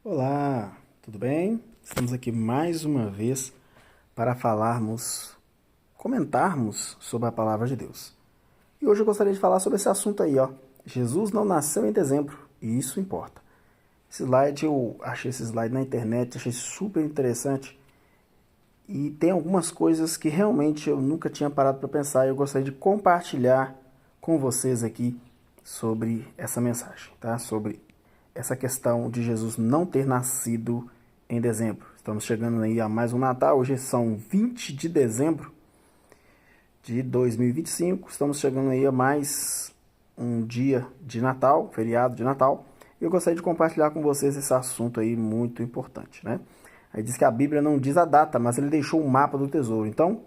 Olá, tudo bem? Estamos aqui mais uma vez para comentarmos sobre a palavra de Deus. E hoje eu gostaria de falar sobre esse assunto aí, ó. Jesus não nasceu em dezembro, e isso importa. Eu achei esse slide na internet, achei super interessante. E tem algumas coisas que realmente eu nunca tinha parado para pensar e eu gostaria de compartilhar com vocês aqui sobre essa mensagem, tá? Sobre essa questão de Jesus não ter nascido em dezembro. Estamos chegando aí a mais um Natal, hoje são 20 de dezembro de 2025, estamos chegando aí a mais um dia de Natal, feriado de Natal, e eu gostaria de compartilhar com vocês esse assunto aí muito importante, né? Aí diz que a Bíblia não diz a data, mas ele deixou um mapa do tesouro. Então,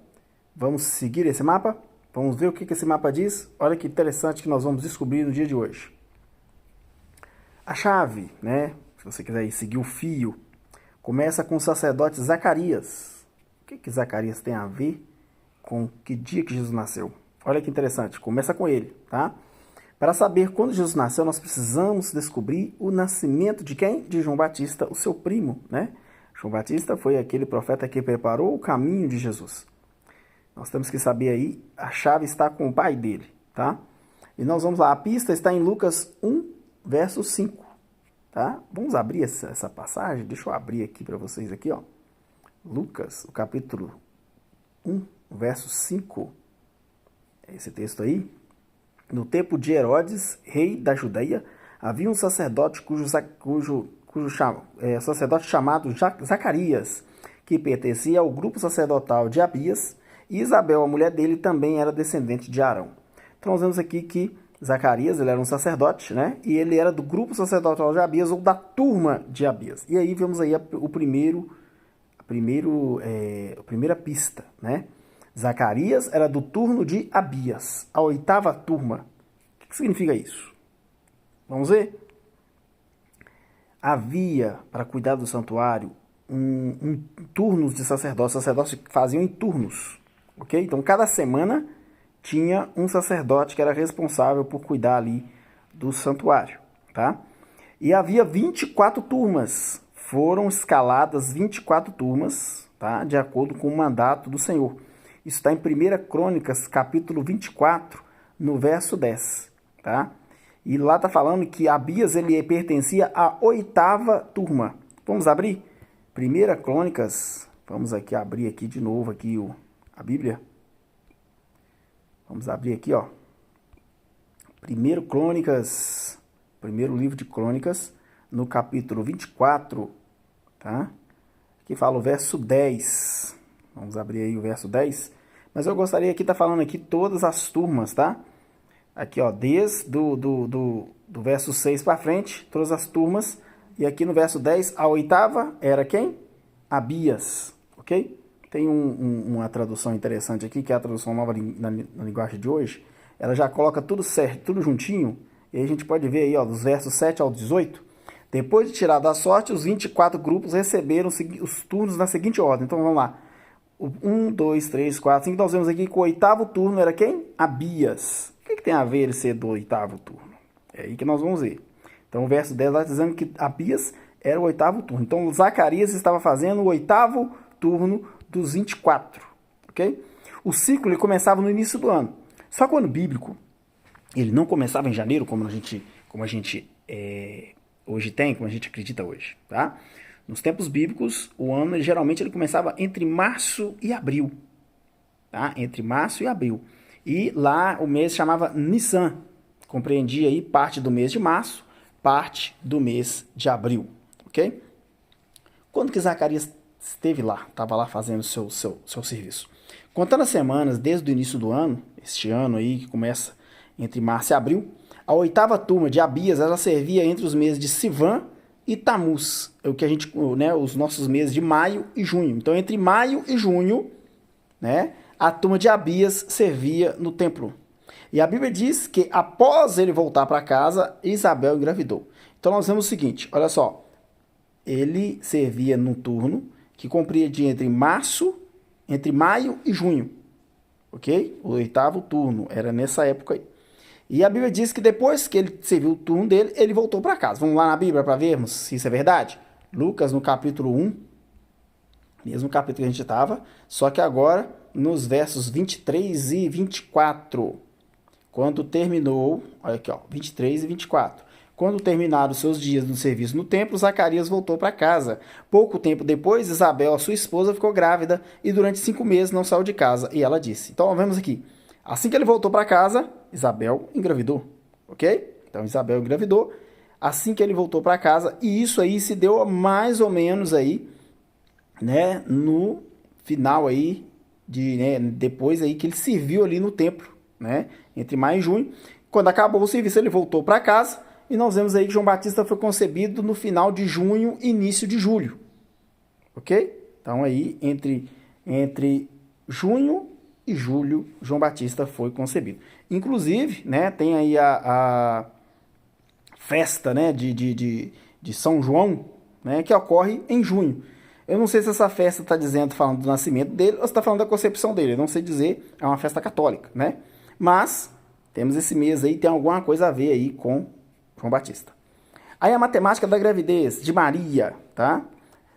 vamos seguir esse mapa? Vamos ver o que esse mapa diz? Olha que interessante que nós vamos descobrir no dia de hoje. A chave, né? Se você quiser seguir o fio, começa com o sacerdote Zacarias. O que Zacarias tem a ver com que dia que Jesus nasceu? Olha que interessante, começa com ele, tá? Para saber quando Jesus nasceu, nós precisamos descobrir o nascimento de quem? De João Batista, o seu primo, né? João Batista foi aquele profeta que preparou o caminho de Jesus. Nós temos que saber aí, a chave está com o pai dele, tá? E nós vamos lá, a pista está em Lucas 1, verso 5, tá? Vamos abrir essa passagem, deixa eu abrir aqui para vocês aqui, ó. Lucas, o capítulo 1, verso 5, é esse texto aí. No tempo de Herodes, rei da Judeia, havia um sacerdote sacerdote chamado Zacarias, que pertencia ao grupo sacerdotal de Abias, e Isabel, a mulher dele, também era descendente de Arão. Então nós vemos aqui que Zacarias, ele era um sacerdote, né? E ele era do grupo sacerdotal de Abias, ou da turma de Abias. E aí vemos aí a primeira pista, né? Zacarias era do turno de Abias, a oitava turma. O que significa isso? Vamos ver? Havia, para cuidar do santuário, turnos de sacerdotes. Os sacerdotes faziam em turnos, ok? Então, cada semana tinha um sacerdote que era responsável por cuidar ali do santuário, tá? E havia 24 turmas. Foram escaladas 24 turmas, tá? De acordo com o mandato do Senhor. Isso está em 1 Crônicas, capítulo 24, no verso 10, tá? E lá está falando que Abias, ele pertencia à oitava turma. Vamos abrir? 1 Crônicas, vamos aqui abrir aqui de novo aqui a Bíblia. Vamos abrir aqui, ó. 1 Crônicas, primeiro livro de Crônicas, no capítulo 24, tá? Aqui fala o verso 10. Vamos abrir aí o verso 10. Mas eu gostaria aqui de estar falando aqui todas as turmas, tá? Aqui, ó, desde do verso 6 para frente, todas as turmas. E aqui no verso 10, a oitava era quem? Abias, ok? Tem uma tradução interessante aqui, que é a tradução nova na linguagem de hoje. Ela já coloca tudo certo, tudo juntinho. E aí a gente pode ver aí, ó, dos versos 7 ao 18. Depois de tirar da sorte, os 24 grupos receberam os turnos na seguinte ordem. Então vamos lá. 1, 2, 3, 4, 5. Nós vemos aqui que o oitavo turno era quem? Abias. O que tem a ver ele ser do oitavo turno? É aí que nós vamos ver. Então o verso 10 está dizendo que Abias era o oitavo turno. Então Zacarias estava fazendo o oitavo turno dos 24. Ok? O ciclo ele começava no início do ano. Só que o ano bíblico, ele não começava em janeiro, como a gente hoje tem, como a gente acredita hoje, tá? Nos tempos bíblicos, o ano geralmente ele começava entre março e abril, tá? Entre março e abril. E lá o mês chamava Nissan, compreendia aí parte do mês de março, parte do mês de abril, ok? Quando que Zacarias esteve lá, estava lá fazendo seu serviço? Contando as semanas desde o início do ano, este ano aí que começa entre março e abril, a oitava turma de Abias, ela servia entre os meses de Sivan e Tamuz, o que a gente, né, os nossos meses de maio e junho. Então, entre maio e junho, né, a turma de Abias servia no templo. E a Bíblia diz que após ele voltar para casa, Isabel engravidou. Então, nós vemos o seguinte, olha só, ele servia num turno que compreendia entre maio e junho, ok? O oitavo turno era nessa época aí. E a Bíblia diz que depois que ele serviu o turno dele, ele voltou para casa. Vamos lá na Bíblia para vermos se isso é verdade? Lucas no capítulo 1, mesmo capítulo que a gente estava, só que agora nos versos 23 e 24. Quando terminou, olha aqui, ó, 23 e 24. Quando terminaram seus dias no serviço no templo, Zacarias voltou para casa. Pouco tempo depois, Isabel, a sua esposa, ficou grávida e durante 5 meses não saiu de casa. E ela disse. Então, vemos aqui. Assim que ele voltou para casa, Isabel engravidou. Ok? Então, Isabel engravidou. Assim que ele voltou para casa. E isso aí se deu mais ou menos aí, né, no final aí, depois aí que ele serviu ali no templo, né? Entre maio e junho. Quando acabou o serviço, ele voltou para casa. E nós vemos aí que João Batista foi concebido no final de junho, início de julho. Ok? Então aí, entre junho e julho, João Batista foi concebido. Inclusive, né, tem aí a festa, né, de São João, né, que ocorre em junho. Eu não sei se essa festa está falando do nascimento dele ou se está falando da concepção dele. Eu não sei dizer, é uma festa católica, né? Mas temos esse mês aí, tem alguma coisa a ver aí com João Batista. Aí a matemática da gravidez de Maria, tá?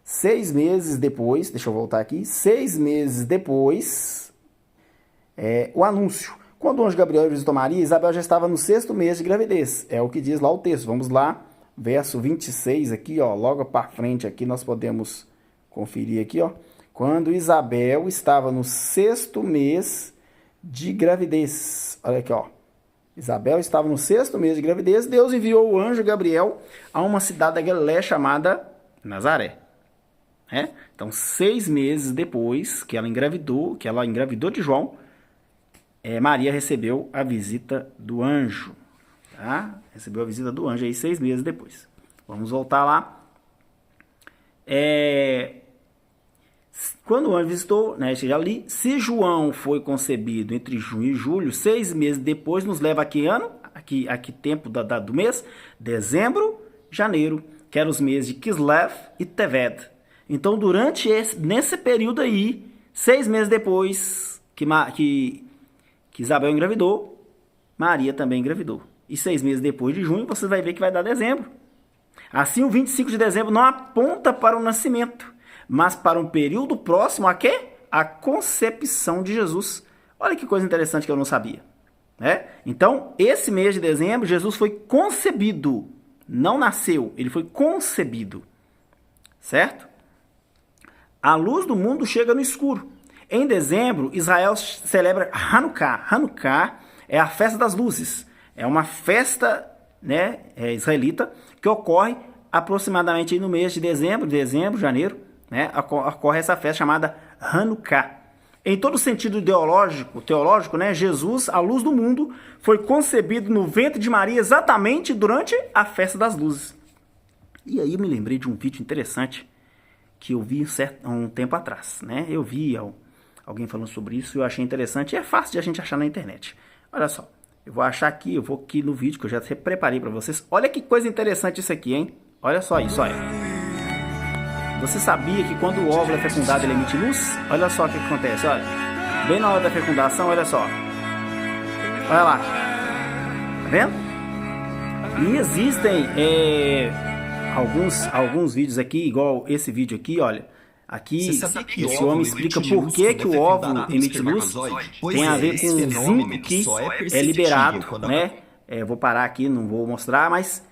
6 meses depois, deixa eu voltar aqui, 6 meses depois, o anúncio. Quando o anjo Gabriel visitou Maria, Isabel já estava no 6º mês de gravidez. É o que diz lá o texto. Vamos lá, verso 26 aqui, ó, logo para frente aqui nós podemos conferir aqui, ó. Quando Isabel estava no 6º mês de gravidez. Olha aqui, ó. Isabel estava no 6º mês de gravidez, Deus enviou o anjo Gabriel a uma cidade da Galiléia chamada Nazaré. Então, 6 meses depois que ela engravidou de João, Maria recebeu a visita do anjo. Tá? Recebeu a visita do anjo aí 6 meses depois. Vamos voltar lá. Quando o anjo visitou, né, ali, se João foi concebido entre junho e julho, 6 meses depois, nos leva a que ano? A que tempo do mês? Dezembro, janeiro, que eram os meses de Kislev e Tevet. Então, nesse período aí, 6 meses depois que Isabel engravidou, Maria também engravidou. E 6 meses depois de junho, você vai ver que vai dar dezembro. Assim, o 25 de dezembro não aponta para o nascimento, mas para um período próximo a quê? A concepção de Jesus. Olha que coisa interessante que eu não sabia. Então, esse mês de dezembro, Jesus foi concebido. Não nasceu, ele foi concebido. Certo? A luz do mundo chega no escuro. Em dezembro, Israel celebra Hanukkah. Hanukkah é a festa das luzes. É uma festa, né, israelita que ocorre aproximadamente no mês de dezembro, janeiro. Né, ocorre essa festa chamada Hanukkah. Em todo sentido teológico, né, Jesus, a luz do mundo, foi concebido no ventre de Maria exatamente durante a festa das luzes. E aí eu me lembrei de um vídeo interessante que eu vi um tempo atrás. Né? Eu vi alguém falando sobre isso e eu achei interessante. E é fácil de a gente achar na internet. Olha só, eu vou aqui no vídeo que eu já preparei para vocês. Olha que coisa interessante isso aqui, hein? Olha só isso, olha. Você sabia que quando o óvulo é fecundado ele emite luz? Olha só o que acontece, olha. Bem na hora da fecundação, olha só. Olha lá. Tá vendo? E existem alguns vídeos aqui, igual esse vídeo aqui, olha. Aqui esse homem explica por que o óvulo emite luz. Tem a ver com o zinco que é liberado, né? Vou parar aqui, não vou mostrar, mas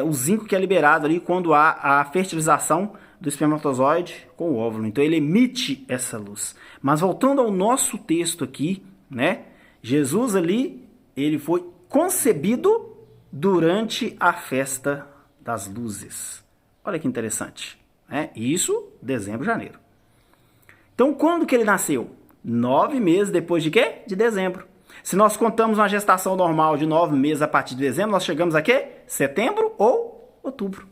o zinco que é liberado ali quando há a fertilização do espermatozoide com o óvulo. Então ele emite essa luz. Mas voltando ao nosso texto aqui, né? Jesus ali, ele foi concebido durante a festa das luzes. Olha que interessante. Isso, dezembro, janeiro. Então quando que ele nasceu? 9 meses depois de quê? De dezembro. Se nós contamos uma gestação normal de 9 meses a partir de dezembro, nós chegamos a quê? Setembro ou outubro.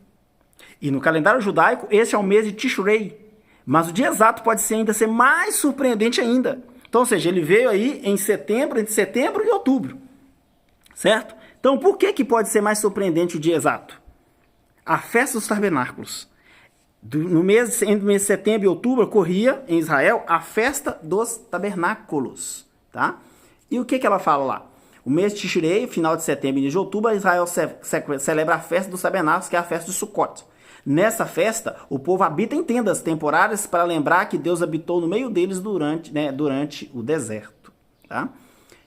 E no calendário judaico, esse é o mês de Tishrei. Mas o dia exato pode ainda ser mais surpreendente ainda. Então, ou seja, ele veio aí entre setembro e outubro. Certo? Então, por que pode ser mais surpreendente o dia exato? A festa dos tabernáculos. Entre o mês de setembro e outubro, ocorria em Israel a festa dos tabernáculos. Tá? E o que ela fala lá? O mês de Tishrei, final de setembro e início de outubro, Israel celebra a festa dos tabernáculos, que é a festa de Sukkot. Nessa festa, o povo habita em tendas temporárias para lembrar que Deus habitou no meio deles durante o deserto. Tá?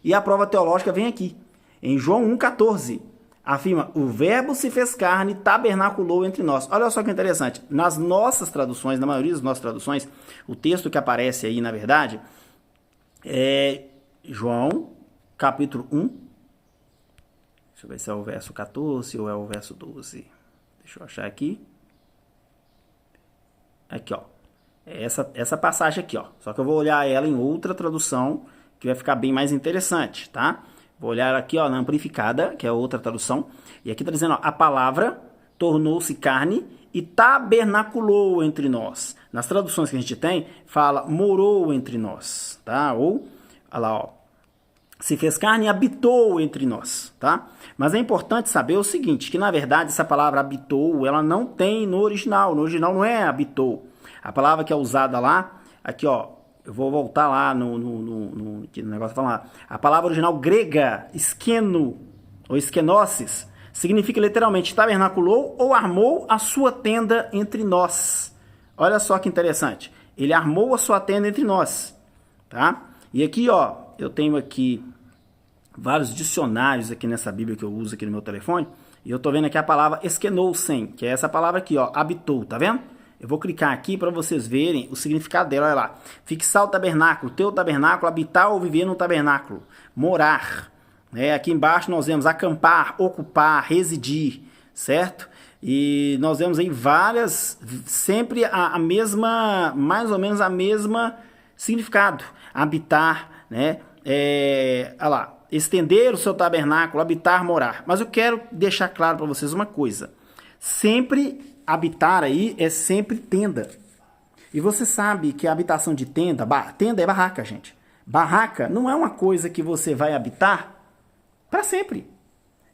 E a prova teológica vem aqui. Em João 1,14, afirma, o verbo se fez carne, tabernaculou entre nós. Olha só que interessante. Nas nossas traduções, na maioria das nossas traduções, o texto que aparece aí, na verdade, é João, capítulo 1. Deixa eu ver se é o verso 14 ou é o verso 12. Deixa eu achar aqui. Aqui, ó. Essa passagem aqui, ó. Só que eu vou olhar ela em outra tradução, que vai ficar bem mais interessante, tá? Vou olhar aqui, ó, na amplificada, que é outra tradução. E aqui tá dizendo, ó, a palavra tornou-se carne e tabernaculou entre nós. Nas traduções que a gente tem, fala morou entre nós, tá? Ou, olha lá, ó. Se fez carne e habitou entre nós, tá? Mas é importante saber o seguinte, que na verdade essa palavra habitou, ela não tem no original. No original não é habitou. A palavra que é usada lá, aqui ó, eu vou voltar lá no negócio falando. A palavra original grega, skeno, ou skenosis, significa literalmente tabernaculou ou armou a sua tenda entre nós. Olha só que interessante. Ele armou a sua tenda entre nós, tá? E aqui ó, eu tenho aqui vários dicionários aqui nessa Bíblia que eu uso aqui no meu telefone, e eu tô vendo aqui a palavra eskenousen, que é essa palavra aqui, ó, habitou, tá vendo? Eu vou clicar aqui para vocês verem o significado dela, olha lá. Fixar o tabernáculo, teu tabernáculo, habitar ou viver no tabernáculo, morar. Aqui embaixo nós vemos acampar, ocupar, residir, certo? E nós vemos aí várias, sempre a mesma, mais ou menos a mesma significado. Habitar, né? Olha lá. Estender o seu tabernáculo, habitar, morar. Mas eu quero deixar claro para vocês uma coisa. Sempre habitar aí é sempre tenda. E você sabe que a habitação de tenda, tenda é barraca, gente. Barraca não é uma coisa que você vai habitar para sempre.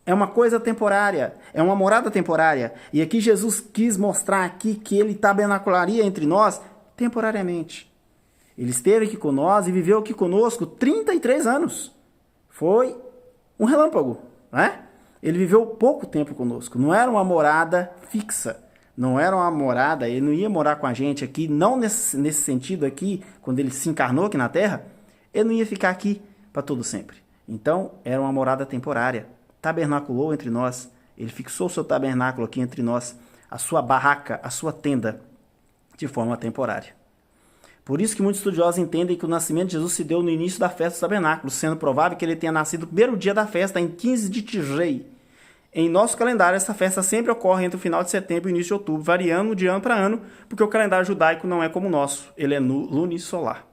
É uma coisa temporária, é uma morada temporária. E aqui Jesus quis mostrar aqui que ele tabernacularia entre nós temporariamente. Ele esteve aqui com nós e viveu aqui conosco 33 anos. Foi um relâmpago, né? Ele viveu pouco tempo conosco. Não era uma morada fixa. Não era uma morada, ele não ia morar com a gente aqui, não nesse sentido aqui, quando ele se encarnou aqui na Terra, ele não ia ficar aqui para todo sempre. Então, era uma morada temporária. Tabernaculou entre nós. Ele fixou o seu tabernáculo aqui entre nós, a sua barraca, a sua tenda, de forma temporária. Por isso que muitos estudiosos entendem que o nascimento de Jesus se deu no início da festa do tabernáculo, sendo provável que ele tenha nascido no primeiro dia da festa, em 15 de Tishrei. Em nosso calendário, essa festa sempre ocorre entre o final de setembro e o início de outubro, variando de ano para ano, porque o calendário judaico não é como o nosso, ele é lunisolar.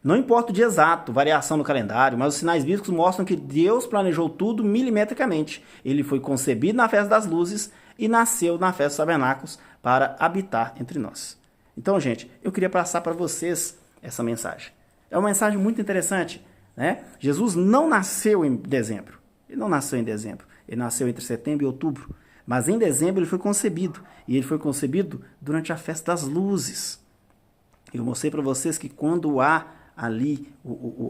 Não importa o dia exato, variação no calendário, mas os sinais bíblicos mostram que Deus planejou tudo milimetricamente. Ele foi concebido na festa das luzes e nasceu na festa dos tabernáculos para habitar entre nós. Então, gente, eu queria passar para vocês essa mensagem. É uma mensagem muito interessante, né? Jesus não nasceu em dezembro. Ele não nasceu em dezembro. Ele nasceu entre setembro e outubro. Mas em dezembro ele foi concebido. E ele foi concebido durante a festa das luzes. Eu mostrei para vocês que quando há ali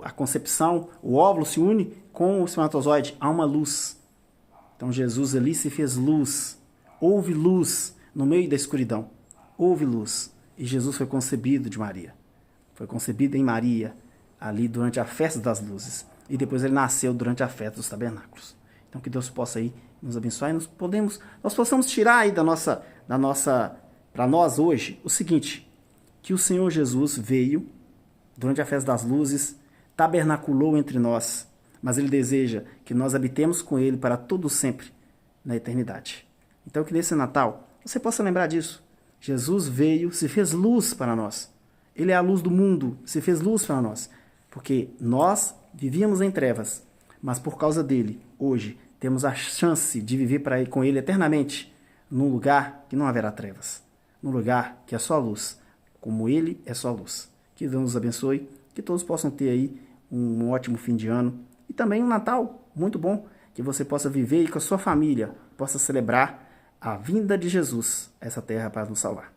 a concepção, o óvulo se une com o espermatozoide, há uma luz. Então Jesus ali se fez luz. Houve luz no meio da escuridão. Houve luz. E Jesus foi concebido de Maria. Foi concebido em Maria, ali durante a festa das luzes. E depois ele nasceu durante a festa dos tabernáculos. Então que Deus possa aí nos abençoar e nós possamos tirar aí para nós hoje, o seguinte, que o Senhor Jesus veio durante a festa das luzes, tabernaculou entre nós, mas ele deseja que nós habitemos com ele para todo sempre, na eternidade. Então que nesse Natal você possa lembrar disso. Jesus veio, se fez luz para nós. Ele é a luz do mundo, se fez luz para nós. Porque nós vivíamos em trevas, mas por causa dele, hoje, temos a chance de viver com ele eternamente, num lugar que não haverá trevas. Num lugar que é só luz, como ele é só luz. Que Deus nos abençoe, que todos possam ter aí um ótimo fim de ano e também um Natal muito bom, que você possa viver e com a sua família possa celebrar a vinda de Jesus a essa terra para nos salvar.